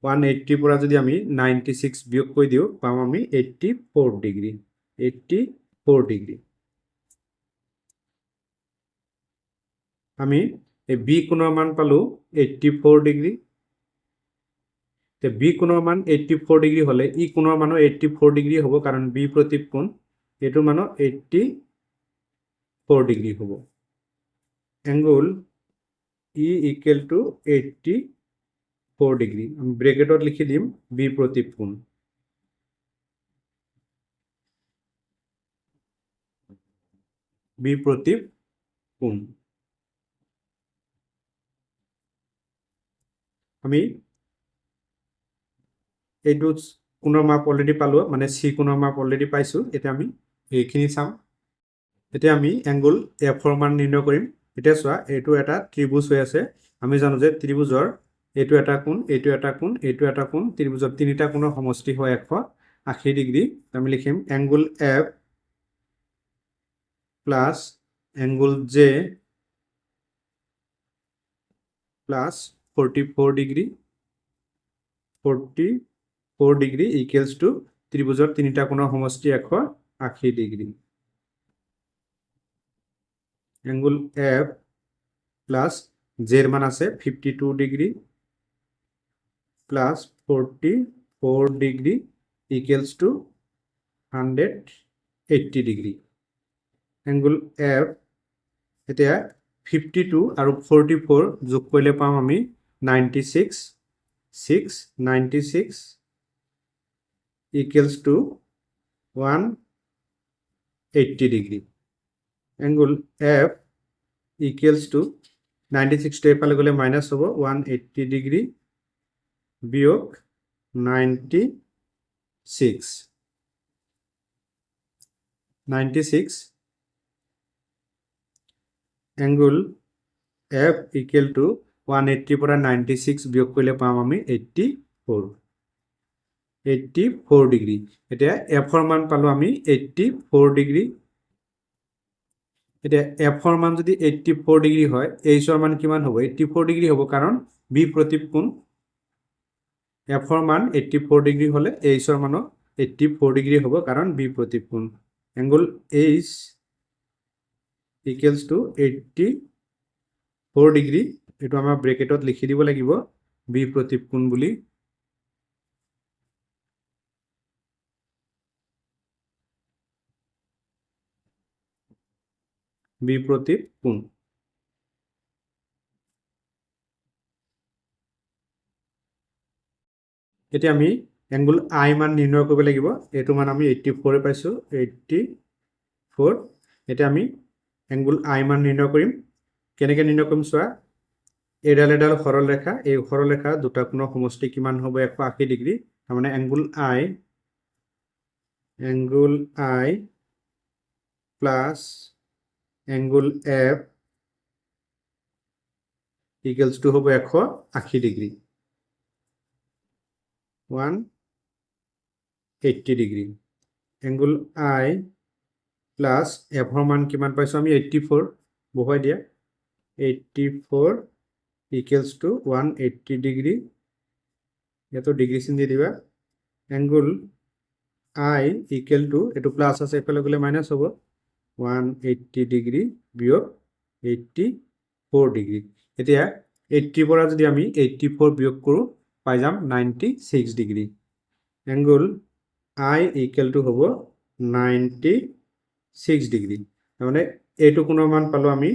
180 পৰা যদি আমি 96 বিয়োগ কৰি দিওঁ পাম আমি 84 ডিগ্ৰী, 84 ডিগ্ৰী। আমি এই বি কোণৰ মান পালো 84 ডিগ্ৰী। বি কোণৰ মান 84 ডিগ্ৰী হ'লে ই কোণৰ মানো 84 ডিগ্ৰী হ'ব, কাৰণ বি প্ৰতীক কোণ, এইটো মানো 84 ডিগ্ৰী হ'ব। Angle E equal to 84 degree, আমি ব্ৰেকেটত লিখি দিম বি প্ৰতীক কোণ। বি প্ৰতীক কোণ আমি এইটো কোণৰ মাপ অলৰেডি পালো, মানে চি কোণৰ মাপ অলৰেডি পাইছো। এতিয়া আমি এইখিনি চাম। এতিয়া আমি এংগুল এফৰ মান নিৰ্ণয় কৰিম। এতিয়া চোৱা এইটো এটা ত্ৰিভুজ হৈ আছে, আমি জানো যে ত্ৰিভুজৰ এইটো এটা কোণ, এইটো এটা কোণ, এইটো এটা কোণ, ত্ৰিভুজৰ তিনিটা কোণৰ সমষ্টি হয় 180 ডিগ্ৰী। আমি লিখিম angle F plus angle J plus 44 degree, 44 degree equals to ত্ৰিভুজৰ তিনিটা কোণৰ সমষ্টি 180 ডিগ্ৰী। এংগুল এফ প্লাছ জেৰ মান আছে 52 degree plus 44 degree equals to 180 degree. Angle F এতিয়া 52 আৰু 44 যোগ কৰিলে পাম আমি 96 equals to 180 degree. Angle F equals to 96 টো এইফালে গ'লে মাইনাছ হ'ব, 180 ডিগ্ৰী বিয়োগ 96 এংগুল এফ ইকুৱেল টু 180 পৰা 96 বিয়োগ কৰিলে পাম আমি 84 ডিগ্ৰী। এতিয়া এফৰ মান পালো আমি 84 ডিগ্ৰী। এতিয়া এফৰ মান যদি 84 ডিগ্ৰী হয়, এইচৰ মান কিমান হ'ব, 84 ডিগ্ৰী হ'ব, কাৰণ বি প্ৰতীক কোণ। এফৰ মান 84 ডিগ্ৰী হ'লে এইচৰ মানো 84 ডিগ্ৰী হ'ব, কাৰণ বি প্ৰতীক কোণ। Angle H equals to 84 degree, এইটো আমাৰ ব্ৰেকেটত লিখি দিব লাগিব বি প্ৰতীক কোণ বুলি। বি প্ৰতীক কোণ। এতিয়া আমি এংগুল আই মান নিৰ্ণয় কৰিব লাগিব। এইটো মান আমি 84 পাইছো, 84। এতিয়া আমি এংগুল আই মান নিৰ্ণয় কৰিম। কেনেকৈ নিৰ্ণয় কৰিম চোৱা, এডাল সৰল ৰেখা, এই সৰল ৰেখা দুটা কোণৰ সমষ্টি কিমান হ'ব, 180 ডিগ্ৰী। তাৰমানে angle I plus angle F equals to হ'ব 180 ডিগ্ৰী 180 ডিগ্ৰী এংগুল আই প্লাছ এফৰ মান কিমান পাইছোঁ আমি 84 বহুৱাই দিয়া 84 ইকুৱেলছ টু 180 ডিগ্ৰী ইয়াতো ডিগ্ৰী চিন দি দিবা এংগুল আই ইকুৱেল টু এইটো প্লাছ আছে এইফালে গ'লে মাইনাছ হ'ব 180 ডিগ্ৰী বিয়োগ 84 ডিগ্ৰী এতিয়া 80 পৰা যদি আমি 84 বিয়োগ কৰোঁ পাই যাম 96 degree angle I equal to হ'ব 96 ডিগ্ৰী তাৰমানে এইটো কোণৰ মান পালোঁ আমি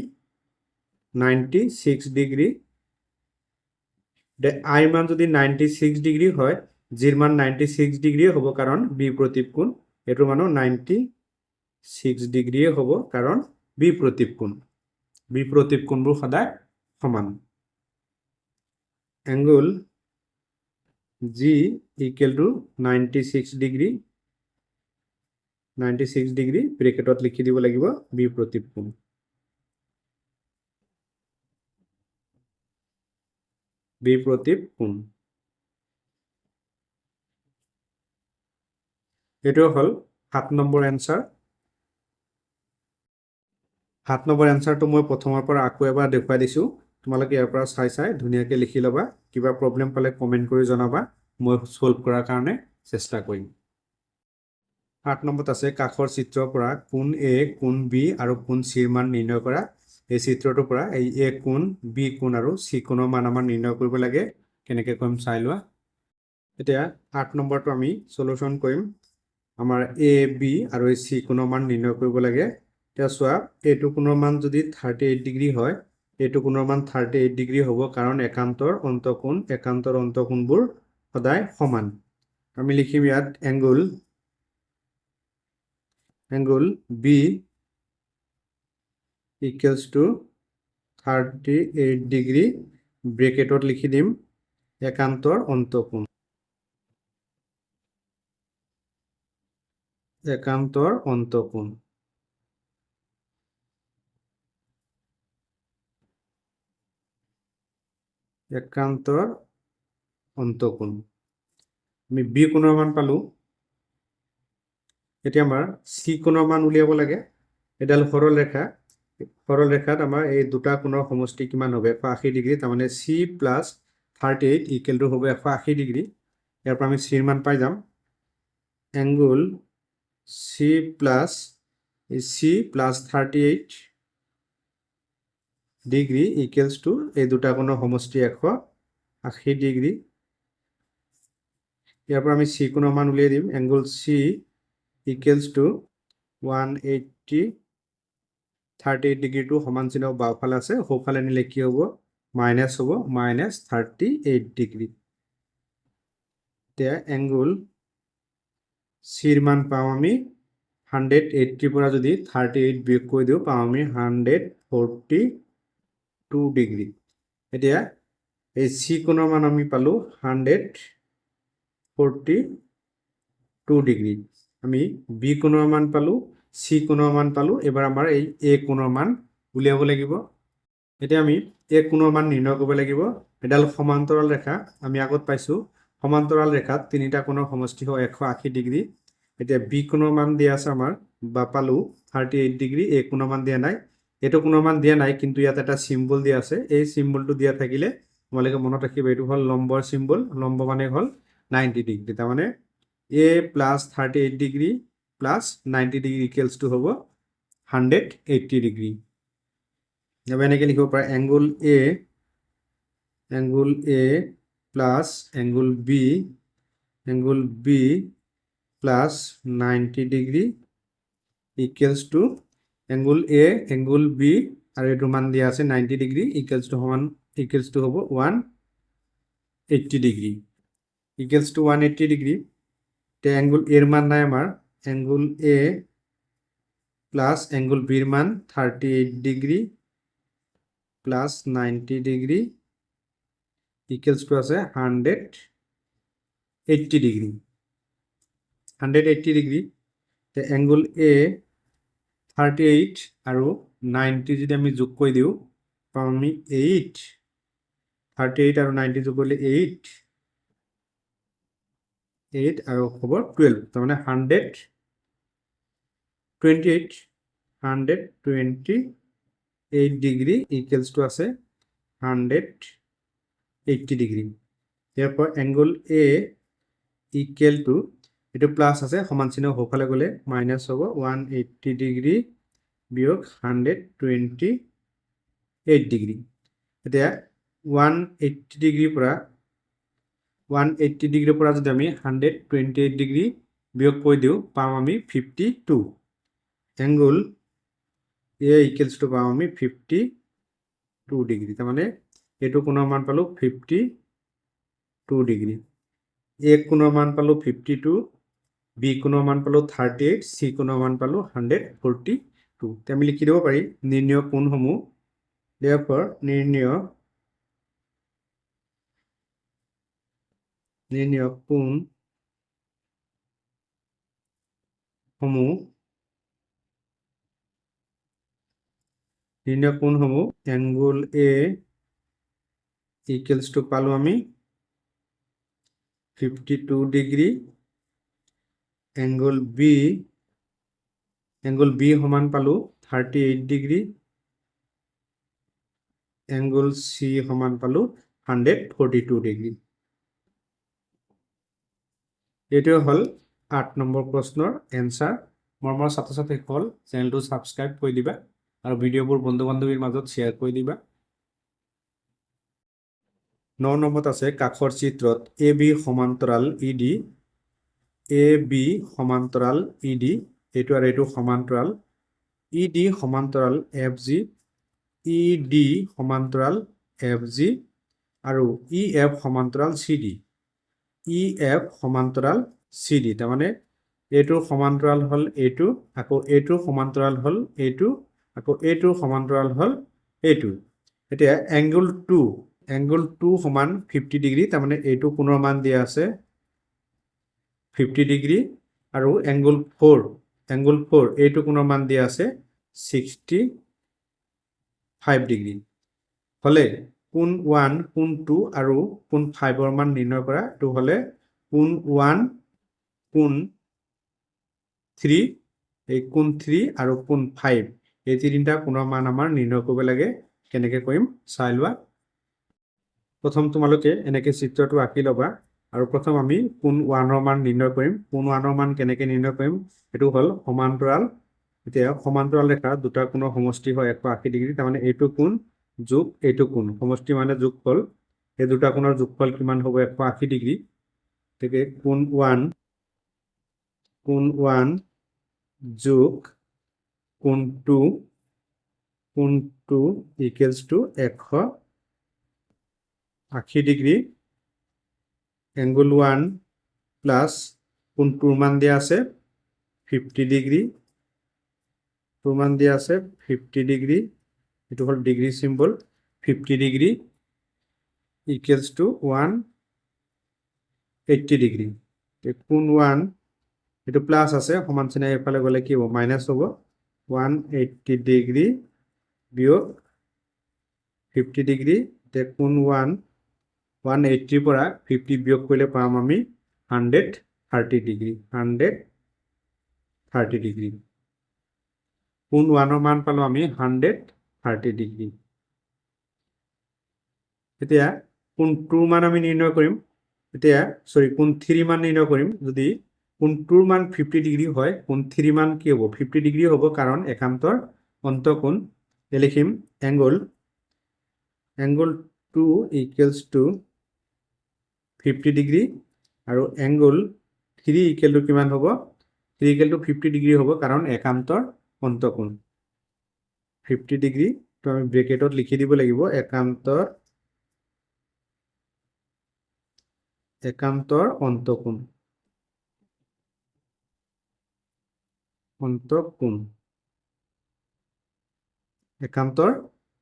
96 ডিগ্ৰী আই মান যদি 96 ডিগ্ৰী হয় জিৰ মান 96 ডিগ্ৰীয়ে হ'ব কাৰণ বিপৰীত কোণ এইটো মানো 96 ডিগ্ৰীয়ে হ'ব কাৰণ বিপৰীত কোণবোৰ সদায় সমান angle G equal to 96 degree ব্ৰেকেটত লিখি দিব লাগিব বিপৰীত কোণ এইটো হ'ল 7 নম্বৰ এনসাৰ 7 নম্বৰ এনসাৰটো মই প্ৰথমৰ পৰা আকৌ এবাৰ দেখুৱাই দিছোঁ তোমালোকে ইয়াৰ পৰা চাই ধুনীয়াকৈ লিখি ল'বা কিবা প্ৰব্লেম পালে কমেণ্ট কৰি জনাবা মই সলভ কৰাৰ কাৰণে চেষ্টা কৰিম 8 নম্বৰত আছে কাষৰ চিত্ৰৰ পৰা কোণ এ কোণ বি আৰু কোণ চিৰ মান নিৰ্ণয় কৰা এই চিত্ৰটোৰ পৰা এই এ কোণ বি কোণ আৰু চি কোণৰ মান আমাৰ নিৰ্ণয় কৰিব লাগে কেনেকৈ কৰিম চাই লোৱা এতিয়া 8 নম্বৰটো আমি সলিউশন কৰিম আমাৰ এ বি আৰু এই চি কোণৰ মান নিৰ্ণয় কৰিব লাগে এতিয়া চোৱা এইটো কোণৰ মান যদি 38 ডিগ্ৰী হয় এইটো কোণৰ মান 38 ডিগ্ৰী হ'ব কাৰণ একান্তৰ অন্তকোণবোৰ সদায় সমান আমি লিখিম ইয়াত angle B equals to 38 degree ব্ৰেকেটত লিখি দিম একান্তৰ অন্তকোণ আমি বি কোণৰ মান পালোঁ এতিয়া আমাৰ চি কোণৰ মান উলিয়াব লাগে এডাল সৰল ৰেখাত আমাৰ এই দুটা কোণৰ সমষ্টি কিমান হ'ব 180 ডিগ্ৰী তাৰমানে চি প্লাছ 38 ইকুৱেল টু হ'ব 180 ডিগ্ৰী ইয়াৰ পৰা আমি চিৰ মান পাই যাম angle C plus 38 degree equals two এই দুটা কোণৰ সমষ্টি 180 ডিগ্ৰী ইয়াৰ পৰা আমি চি কোণৰ মান উলিয়াই দিম এংগুল চি ইকুৱেলছ টু 180 38 ডিগ্ৰীটো সমান চিহ্ন বাওঁফালে আছে সোঁফালে নিলে কি হ'ব মাইনাছ হ'ব -38 ডিগ্ৰী এতিয়া এংগুল চিৰ মান পাওঁ আমি 180 পৰা যদি 38 বিয়োগ কৰি দিওঁ পাওঁ আমি 142 ডিগ্ৰী এতিয়া এই চি কোণৰ মান আমি পালোঁ 142 ডিগ্ৰী আমি বি কোণৰ মান পালোঁ চি কোণৰ মান পালোঁ এবাৰ আমাৰ এই এ কোণৰ মান উলিয়াব লাগিব এতিয়া আমি এ কোণৰ মান নিৰ্ণয় কৰিব লাগিব এডাল সমান্তৰাল ৰেখা আমি আগত পাইছোঁ সমান্তৰাল ৰেখাত তিনিটা কোণৰ সমষ্টি হয় 180 ডিগ্ৰী এতিয়া বি কোণৰ মান দিয়া আছে আমাৰ বা পালোঁ 38 ডিগ্ৰী এ কোণৰ মান দিয়া নাই এইটো কোণৰ মান দিয়া নাই কিন্তু ইয়াত এটা চিম্বল দিয়া আছে এই চিম্বলটো দিয়া থাকিলে তোমালোকে মনত ৰাখিবা এইটো হ'ল লম্বৰ চিম্বল লম্ব মানে হ'ল 90 ডিগ্ৰী তাৰমানে A plus 38 degree plus 90 degree equals to হ'ব 180 ডিগ্ৰী এবাৰ এনেকৈ লিখিব পাৰা angle A plus angle B plus 90 degree equals to angle A angle B আৰু এইটো মান দিয়া আছে 90 ডিগ্ৰী ইকুৱেলছ টু হ'ব 180 ডিগ্ৰী ইকুৱেলছ টু 180 ডিগ্ৰী তে এংগুল এৰ মান নাই আমাৰ এংগুল এ প্লাছ এংগুল বিৰ মান 38 degree plus 90 degree equals two আছে 180 ডিগ্ৰী 180 ডিগ্ৰী তে এংগুল এ 38 আৰু 90 যদি আমি যোগ কৰি দিওঁ পাম আমি 8 38 আৰু 90 যোগ কৰিলে 8 আৰু হ'ব 12 তাৰমানে 128 ডিগ্ৰী ইকুৱেলছ টু আছে 180 ডিগ্ৰী। ইয়াৰ পৰা এংগল এ ইকুৱেল টু এইটো প্লাছ আছে সমান চিহ্ন সোঁফালে গ'লে মাইনাছ হ'ব 180 ডিগ্ৰী বিয়োগ 128 ডিগ্ৰী। এতিয়া 180 ডিগ্ৰীৰ পৰা 180 ডিগ্ৰীৰ পৰা যদি আমি 128 ডিগ্ৰী বিয়োগ কৰি দিওঁ পাম আমি 52 এংগল এ ইকুৱেলছ টু পাম আমি 52 ডিগ্ৰী। তাৰমানে এইটো কোণৰ মান পালোঁ 52 ডিগ্ৰী। এ কোণৰ মান পালোঁ 52, বি কোণৰ মান পালোঁ 38, চি কোণৰ মান পালোঁ 142। আমি লিখি দিব পাৰি নিৰ্ণয় কোণসমূহ therefore নিৰ্ণয় কোণসমূহ এংগল এ ইকুৱেলছ টু পালোঁ আমি 52 ডিগ্ৰী, এংগল বি সমান পালোঁ 38 ডিগ্ৰী, এংগল চি সমান পালোঁ 142 ডিগ্ৰী। এইটোৱে হ'ল 8 নম্বৰ প্ৰশ্নৰ এনচাৰ। মৰমৰ ছাত্ৰ ছাত্ৰীসকল চেনেলটো ছাবস্ক্ৰাইব কৰি দিবা আৰু ভিডিঅ'বোৰ বন্ধু বান্ধৱীৰ মাজত শ্বেয়াৰ কৰি দিবা। 9 নম্বৰত আছে কাষৰ চিত্ৰত এ বি সমান্তৰাল ইডি, এইটো আৰু এইটো সমান্তৰাল, ইডি সমান্তৰাল এফ জি, ইডি সমান্তৰাল এফ জি আৰু ই এফ সমান্তৰাল চি ডি। তাৰমানে এইটোৰ সমান্তৰাল হ'ল এইটো, আকৌ এইটোৰ সমান্তৰাল হ'ল এইটো, আকৌ এইটোৰ সমান্তৰাল হ'ল এইটো। এতিয়া এংগল টু সমান 50 ডিগ্ৰী, তাৰমানে এইটো কোণৰ মান দিয়া আছে 50 ডিগ্ৰী আৰু এংগল 4 এইটো কোণৰ মান দিয়া আছে 65 ডিগ্ৰী। হ'লে কোণ 1, কোণ 2 আৰু কোণ 5ৰ মান নিৰ্ণয় কৰা। এইটো হ'লে কোণ 1, কোণ 3, এই কোণ 3 আৰু কোণ 5 এই তিনিটা কোণৰ মান আমাৰ নিৰ্ণয় কৰিব লাগে। কেনেকৈ কৰিম চাই লোৱা। প্ৰথম তোমালোকে এনেকৈ চিত্ৰটো আঁকি ল'বা আৰু প্ৰথম আমি কোণ 1ৰ মান নিৰ্ণয় কৰিম। কোণ 1ৰ মান কেনেকৈ নিৰ্ণয় কৰিম, এইটো হ'ল সমান্তৰাল। এতিয়া সমান্তৰাল ৰেখা দুটা কোণৰ সমষ্টি হয় 180 ডিগ্ৰী, তাৰমানে এইটো কোণ যোগ এইটো কোণ, সমষ্টি মানে যোগফল। এই দুটা কোণৰ যোগফল কিমান হ'ব 180 ডিগ্ৰী। গতিকে কোণ 1 যোগ কোণ 2 equals to 180 degree, angle 1 plus কোণ 2ৰ মান দিয়া আছে 50 ডিগ্ৰী, এইটো হ'ল degree symbol 50 degree equals to 180 degree. কোণ 1 এইটো প্লাছ আছে সমান চিহ্ন এইফালে গ'লে কি হ'ব মাইনাছ হ'ব 180 ডিগ্ৰী বিয়োগ 50 ডিগ্ৰী। এতিয়া কোণ 180ৰ পৰা 50 বিয়োগ কৰিলে পাম আমি 130 ডিগ্ৰী। কোণ 1ৰ মান পালোঁ আমি 130 ডিগ্ৰী। এতিয়া কোণ 2ৰ মান আমি নিৰ্ণয় কৰিম। কোণ 3 মান নিৰ্ণয় কৰিম। যদি কোণ 2ৰ মান 50 ডিগ্ৰী হয়, কোণ 3 মান কি হ'ব 50 ডিগ্ৰী হ'ব, কাৰণ একান্তৰ অন্তঃকোণ। লিখিম এংগল 2 ইকুৱেলছ টু 50 ডিগ্ৰী আৰু এংগল 3 ইকুৱেল টু কিমান হ'ব, 3 ইকুৱেল টু 50 ডিগ্ৰী হ'ব, কাৰণ একান্তৰ অন্তঃকোণ। 50 ডিগ্ৰী তো আমি ব্ৰেকেটত লিখি দিব লাগিব একান্তৰ অন্তঃকোণ। একান্তৰ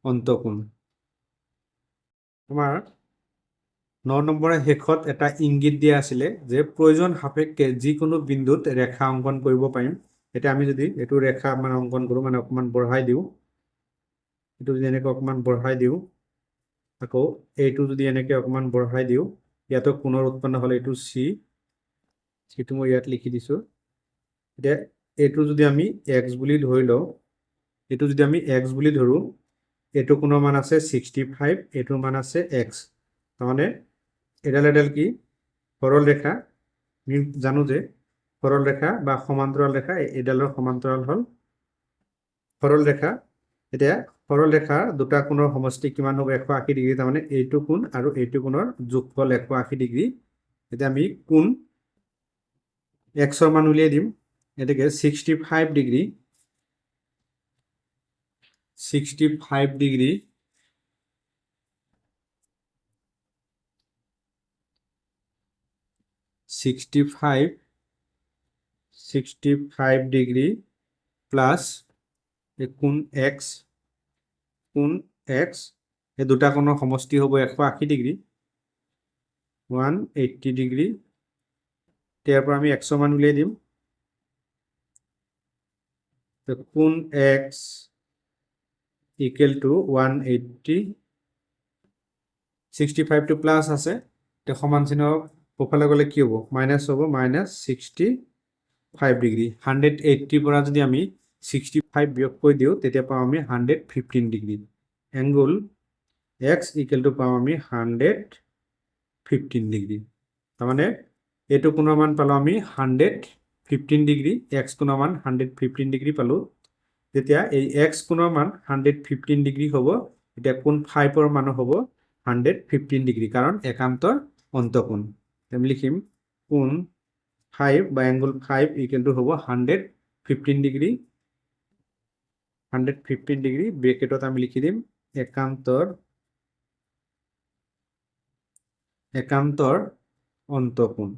অন্তঃকোণ। তোমাৰ 9 নম্বৰৰ শেষত এটা ইংগিত দিয়া আছিলে যে প্ৰয়োজন সাপেক্ষে যিকোনো বিন্দুত ৰেখা অংকন কৰিব পাৰিম। এতিয়া আমি যদি এইটো ৰেখা মানে অংকন কৰোঁ, মানে অকণমান বঢ়াই দিওঁ, এইটো যদি এনেকৈ অকণমান বঢ়াই দিওঁ আকৌ এইটো যদি এনেকৈ অকণমান বঢ়াই দিওঁ ইয়াতো কোণৰ উৎপন্ন হ'লে এইটো চি সিটো মই ইয়াত লিখি দিছোঁ এতিয়া এইটো যদি আমি এক্স বুলি ধৰি লওঁ এইটো যদি আমি এক্স বুলি ধৰোঁ এইটো কোণৰ মান আছে 65 এইটোৰ মান আছে এক্স তাৰমানে এডাল কি সৰল ৰেখা আমি জানো যে সৰল ৰেখা বা সমান্তৰাল ৰেখা এডালৰ সমান্তৰাল হ'ল সৰল ৰেখা এতিয়া সৰল ৰেখাৰ দুটা কোণৰ সমষ্টি কিমান হ'ব 180 ডিগ্ৰী তাৰমানে এইটো কোণ আৰু এইটো কোণৰ যোগফল 180 ডিগ্ৰী এতিয়া আমি কোণ এক্সৰ মান উলিয়াই দিম এটাকে 65 ডিগ্ৰী 65 ডিগ্ৰী ডিগ্ৰী প্লাস কোণ এক্স এই দুটা কোণৰ সমষ্টি হ'ব 180 ডিগ্ৰী 180 ডিগ্ৰী ইয়াৰ পৰা আমি এক্সৰ মান উলিয়াই দিম তো কোণ X equal to 180 65 to plus আছে তো সমান চিহ্ন ওপৰফালে গ'লে কি হ'ব মাইনাস হ'ব -65 ডিগ্ৰী 180 পৰা যদি আমি 65 বিয়োগ কৰি দিওঁ তেতিয়া পাওঁ আমি 115 degree angle x equal two পাওঁ আমি 115 ডিগ্ৰী তাৰমানে এইটো কোণৰ মান পালোঁ আমি 115 ডিগ্ৰী এক্স কোণৰ মান 115 ডিগ্ৰী পালোঁ তেতিয়া এই এক্স কোণৰ মান 115 ডিগ্ৰী হ'ব এতিয়া কোণ 5 ৰ মান হ'ব 115 ডিগ্ৰী কাৰণ একান্তৰ অন্তঃকোণ আমি লিখিম কোণ 5 বা এংগল 5 ইকুৱেল টু হ'ব 115 ডিগ্ৰী 115 ডিগ্ৰী ব্ৰেকেটত আমি লিখি দিম একান্তৰ অন্তঃকোণ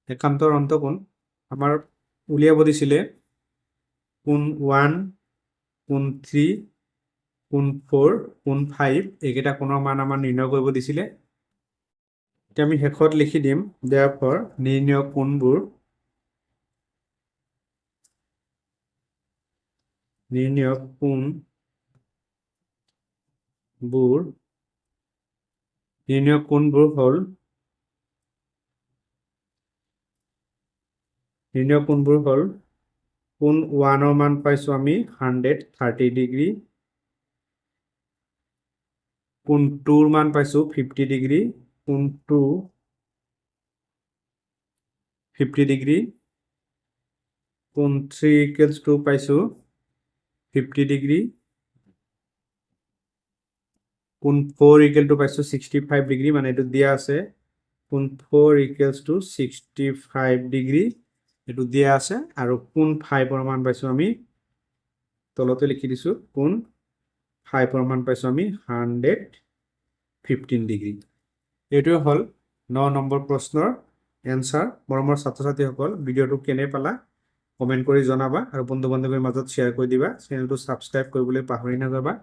একান্তৰ অন্তঃকোণ আমাৰ উলিয়াব দিছিলে কোণ 1 কোণ 3 কোণ 4 কোণ 5 এইকেইটা কোণৰ মান আমাৰ নিৰ্ণয় কৰিব দিছিলে এতিয়া আমি শেষত লিখি দিম therefore নিৰ্ণয় কোণবোৰ নিৰ্ণয় কোণবোৰ হ'ল কোণ 1 ৰ মান পাইছোঁ আমি 130 ডিগ্ৰী কোণ 2 ৰ মান পাইছোঁ 50 ডিগ্ৰী কোণ 2 50 ডিগ্ৰী কোণ 3 ইকুৱেলছ টু পাইছোঁ 50 ডিগ্ৰী কোণ 4 ইকুৱেল টু পাইছোঁ 65 ডিগ্ৰী মানে এইটো দিয়া আছে কোণ 4 ইকুৱেলছ টু 65 ডিগ্ৰী এইটো দিয়া আছে আৰু কোণ 5 ৰ মান পাইছোঁ আমি তলতে লিখি দিছোঁ কোণ 5 ৰ মান পাইছোঁ আমি 115 ডিগ্ৰী এইটোৱে হ'ল 9 নম্বৰ প্ৰশ্নৰ এনসাৰ মৰমৰ ছাত্ৰ ছাত্ৰীসকল ভিডিঅ'টো কেনে পালা কমেন্ট কৰি জনাবা আৰু বন্ধু বান্ধৱীৰ মাজত শ্বেয়াৰ কৰি দিবা চেনেলটো সাবস্ক্ৰাইব কৰিবলৈ পাহৰি নাযাবা